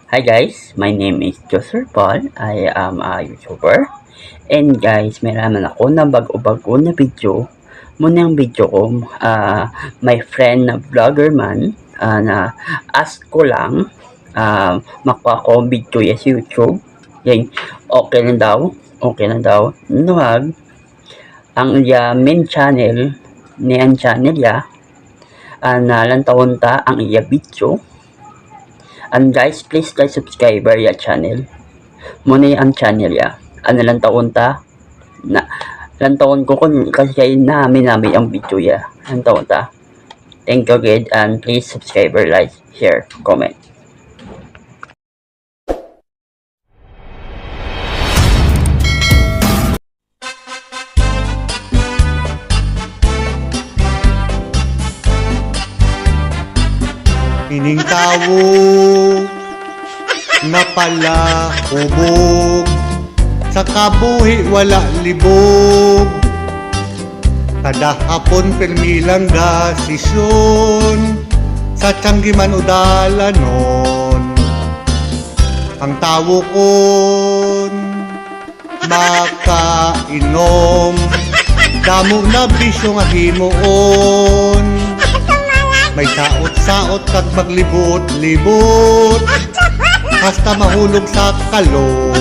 Hi guys, my name is Joseph Paul. I am a YouTuber. And guys, may naman ako na bago-bago na video. Muna yung video ko, my friend na vlogger man, na ask ko lang, makuha ko video sa YouTube. Yan, okay lang daw. Nuwag, ang main channel, niyan channel ya, nalang taon ta ang iya video. And guys, please subscribe ya channel. Muna ang channel ya. Lang taon ta. Lang taon ko kasi namin ang video ya. Lang taon ta. Thank you again and please subscribe, like, share, comment. Ining tawo na pala hubog, sa kabuhi wala libog. Kada hapon permilang dasisyon, sa tiyanggiman o dalanon. Ang tawo kon makainom, damo na bisyo nga himuon. May saot-saot kag maglibot-libot, hasta mahulog sa kalot.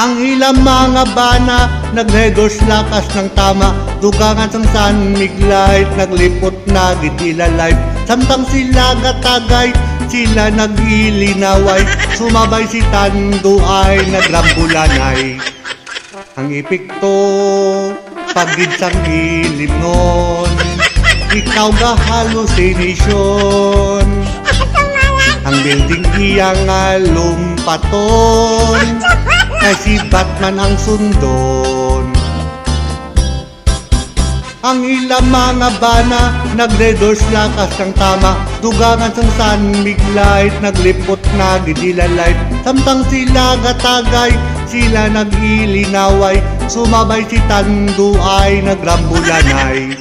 Ang ilang mga bana nagnedos lakas ng tama, dugangan sang sanmiglay, naglipot na gitila life. Samtang sila gatagay, sila nagilinaway, sumabay si Tando ay nagrambulanay. Ang ipikto pagid sang ilim nun, ikaw ga hallucination. Ang building iyang lumpaton, kay si Batman ang sundon. Ang ilang mga bana nagredors lakas ng tama, dugangan sang sanmiglay, naglipot na gidila light. Samtang sila gatagay, sila nagilinaway, sumabay si Tando ay nagrambulanay.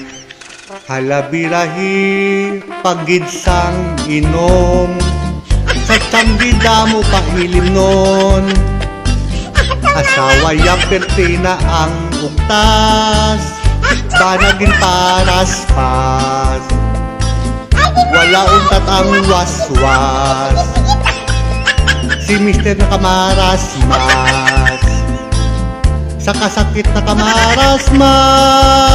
Halabirahi pagid sang inom, sa tsanggida mo pahilim nun. Asawa yang pertina ang ugtas, banagin paraspas, wala untat ang waswas. Si Mr. na kamarasmas, sa kasakit na kamarasmas,